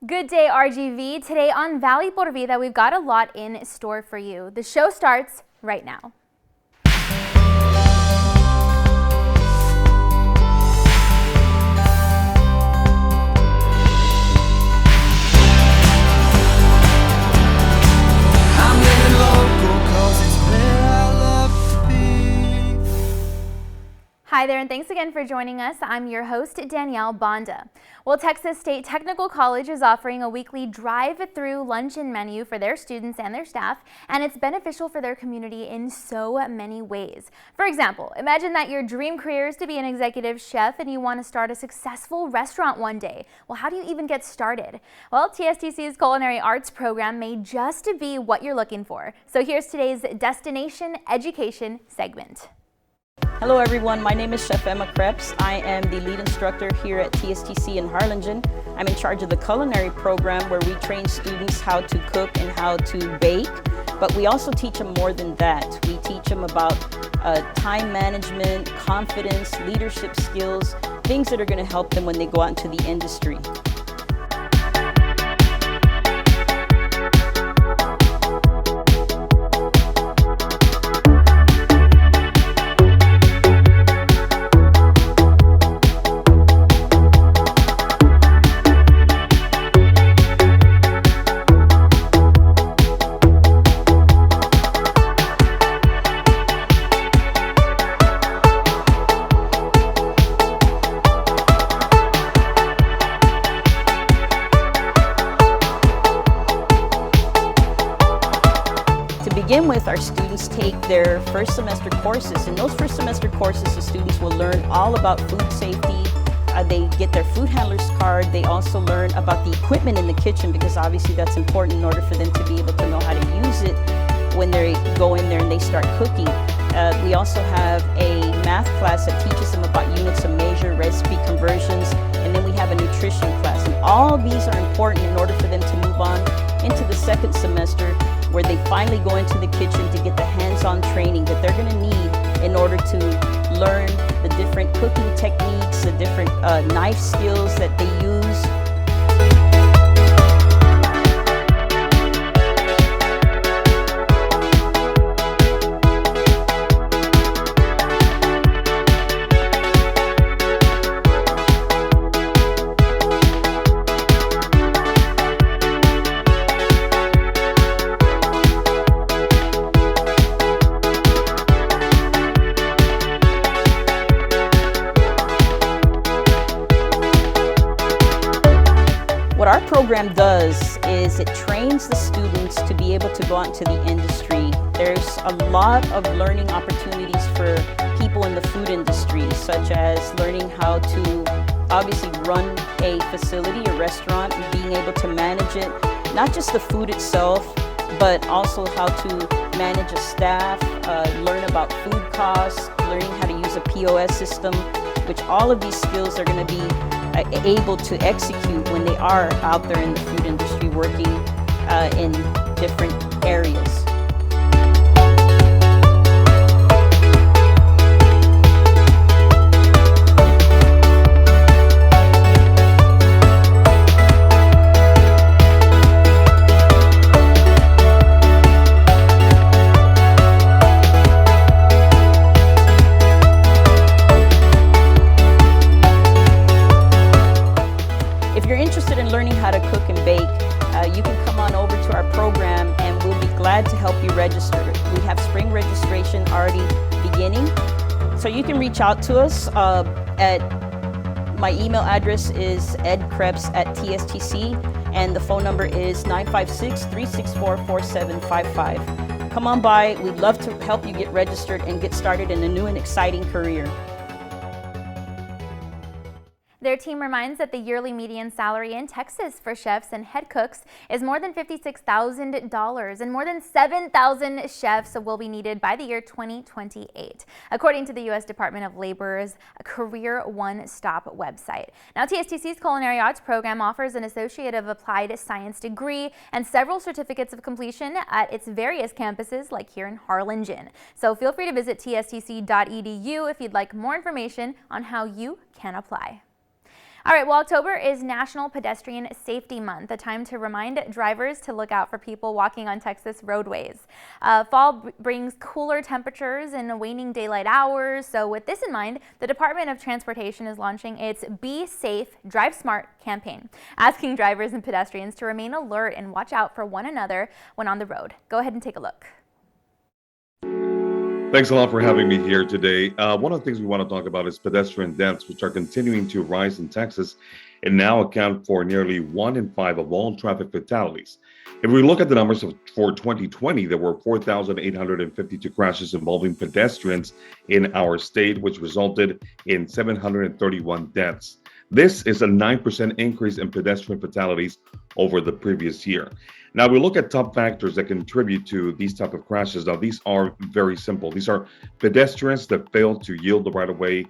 Good day, RGV. Today on Valley por Vida, we've got a lot in store for you. The show starts right now. Hi there, and thanks again for joining us. I'm your host, Danielle Banda. Well, Texas State Technical College is offering a weekly drive-through luncheon menu for their students and their staff, and it's beneficial for their community in so many ways. For example, imagine that your dream career is to be an executive chef and you want to start a successful restaurant one day. Well, how do you even get started? Well, TSTC's Culinary Arts program may just be what you're looking for. So here's today's Destination Education segment. Hello everyone, my name is Chef Emma Krebs. I am the lead instructor here at TSTC in Harlingen. I'm in charge of the culinary program where we train students how to cook and how to bake, but we also teach them more than that. We teach them about time management, confidence, leadership skills, things that are going to help them when they go out into the industry. To begin with, our students take their first semester courses. In those first semester courses, the students will learn all about food safety. They get their food handler's card. They also learn about the equipment in the kitchen because obviously that's important in order for them to be able to know how to use it when they go in there and they start cooking. We also have a math class that teaches them about units of measure, recipe conversions, and then we have a nutrition class. And all these are important in order for them to move on into the second semester where they finally go into the kitchen to get the hands-on training that they're going to need in order to learn the different cooking techniques, the different knife skills that they use. What our program does is it trains the students to be able to go out into the industry. There's a lot of learning opportunities for people in the food industry, such as learning how to obviously run a facility, a restaurant, and being able to manage it, not just the food itself, but also how to manage a staff, learn about food costs, learning how to use a POS system, which all of these skills are going to be able to execute when they are out there in the food industry working in different areas. If you're interested in learning how to cook and bake, you can come on over to our program and we'll be glad to help you register. We have spring registration already beginning, so you can reach out to us my email address is edkrebs@tstc and the phone number is 956-364-4755. Come on by, we'd love to help you get registered and get started in a new and exciting career. Their team reminds that the yearly median salary in Texas for chefs and head cooks is more than $56,000, and more than 7,000 chefs will be needed by the year 2028, according to the U.S. Department of Labor's Career One Stop website. Now, TSTC's Culinary Arts program offers an Associate of Applied Science degree and several certificates of completion at its various campuses, like here in Harlingen. So feel free to visit tstc.edu if you'd like more information on how you can apply. All right, well, October is National Pedestrian Safety Month, a time to remind drivers to look out for people walking on Texas roadways. Fall brings cooler temperatures and waning daylight hours, so with this in mind, the Department of Transportation is launching its Be Safe, Drive Smart campaign, asking drivers and pedestrians to remain alert and watch out for one another when on the road. Go ahead and take a look. Thanks a lot for having me here today. One of the things we want to talk about is pedestrian deaths, which are continuing to rise in Texas and now account for nearly 1 in 5 of all traffic fatalities. If we look at the numbers for 2020, there were 4,852 crashes involving pedestrians in our state, which resulted in 731 deaths. This is a 9% increase in pedestrian fatalities over the previous year. Now, we look at top factors that contribute to these type of crashes. Now, these are very simple. These are pedestrians that fail to yield the right of way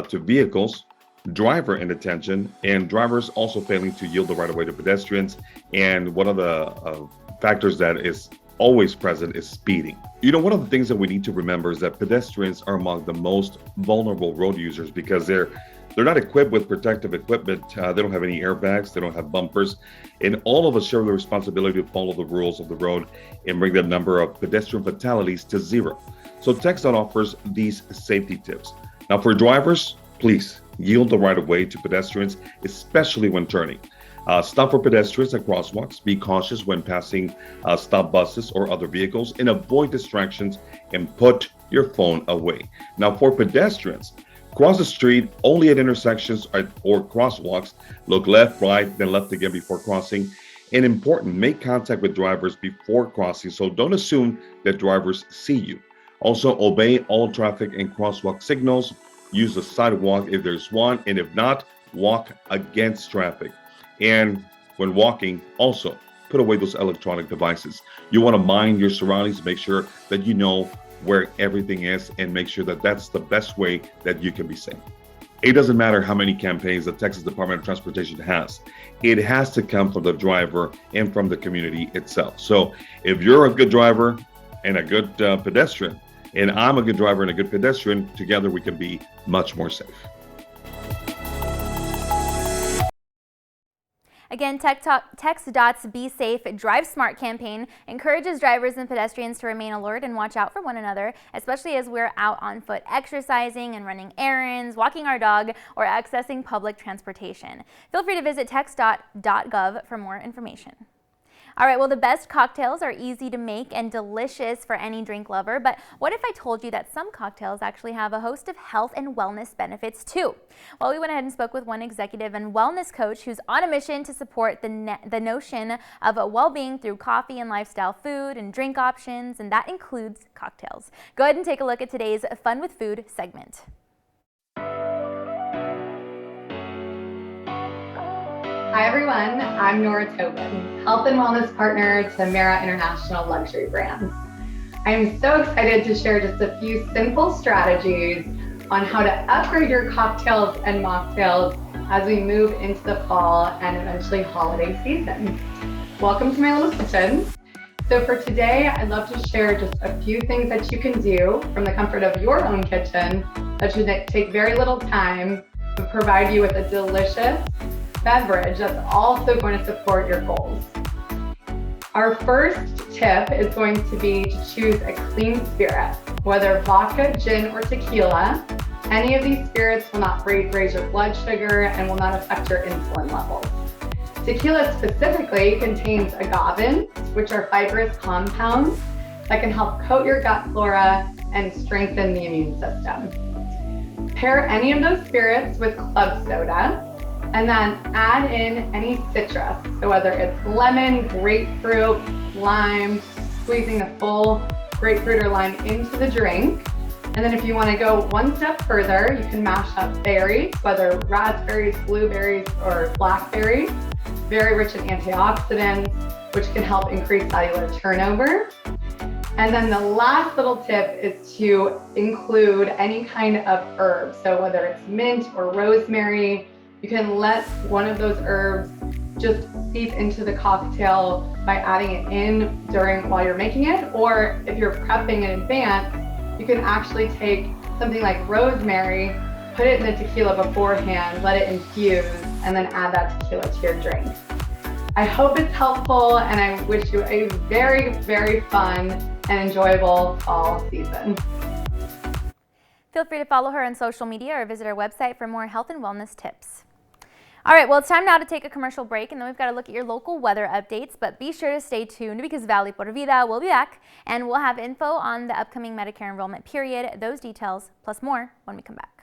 to vehicles, driver inattention, and drivers also failing to yield the right of way to pedestrians. And one of the factors that is always present is speeding. You know, one of the things that we need to remember is that pedestrians are among the most vulnerable road users because they're not equipped with protective equipment. They don't have any airbags. They don't have bumpers. And all of us share the responsibility to follow the rules of the road and bring the number of pedestrian fatalities to zero. So TxDOT offers these safety tips. Now, for drivers, please yield the right of way to pedestrians, especially when turning. Stop for pedestrians at crosswalks. Be cautious when passing stop buses or other vehicles, and avoid distractions and put your phone away. Now, for pedestrians, cross the street only at intersections or crosswalks. Look left, right, then left again before crossing. And important, make contact with drivers before crossing, so don't assume that drivers see you. Also, obey all traffic and crosswalk signals. Use the sidewalk if there's one, and if not, walk against traffic. And when walking, also put away those electronic devices. You want to mind your surroundings, make sure that you know where everything is, and make sure that that's the best way that you can be safe. It doesn't matter how many campaigns the Texas Department of Transportation has. It has to come from the driver and from the community itself. So if you're a good driver and a good pedestrian, and I'm a good driver and a good pedestrian, together we can be much more safe. Again, TxDOT's Be Safe, Drive Smart campaign encourages drivers and pedestrians to remain alert and watch out for one another, especially as we're out on foot exercising and running errands, walking our dog, or accessing public transportation. Feel free to visit TxDOT.gov for more information. All right, well, the best cocktails are easy to make and delicious for any drink lover, but what if I told you that some cocktails actually have a host of health and wellness benefits too? Well, we went ahead and spoke with one executive and wellness coach who's on a mission to support the notion of well-being through coffee and lifestyle food and drink options, and that includes cocktails. Go ahead and take a look at today's Fun with Food segment. Hi everyone, I'm Nora Tobin, Health and Wellness Partner to Mara International Luxury Brands. I'm so excited to share just a few simple strategies on how to upgrade your cocktails and mocktails as we move into the fall and eventually holiday season. Welcome to my little kitchen. So for today, I'd love to share just a few things that you can do from the comfort of your own kitchen that should take very little time to provide you with a delicious beverage that's also going to support your goals. Our first tip is going to be to choose a clean spirit, whether vodka, gin, or tequila. Any of these spirits will not raise your blood sugar and will not affect your insulin levels. Tequila specifically contains agavin, which are fibrous compounds that can help coat your gut flora and strengthen the immune system. Pair any of those spirits with club soda, and then add in any citrus. So whether it's lemon, grapefruit, lime, squeezing the full grapefruit or lime into the drink. And then if you want to go one step further, you can mash up berries, whether raspberries, blueberries, or blackberries. Very rich in antioxidants, which can help increase cellular turnover. And then the last little tip is to include any kind of herb. So whether it's mint or rosemary, you can let one of those herbs just seep into the cocktail by adding it in while you're making it. Or if you're prepping in advance, you can actually take something like rosemary, put it in the tequila beforehand, let it infuse, and then add that tequila to your drink. I hope it's helpful, and I wish you a very, very fun and enjoyable fall season. Feel free to follow her on social media or visit her website for more health and wellness tips. All right, well, it's time now to take a commercial break, and then we've got to look at your local weather updates, but be sure to stay tuned because Valley por Vida will be back, and we'll have info on the upcoming Medicare enrollment period, those details, plus more when we come back.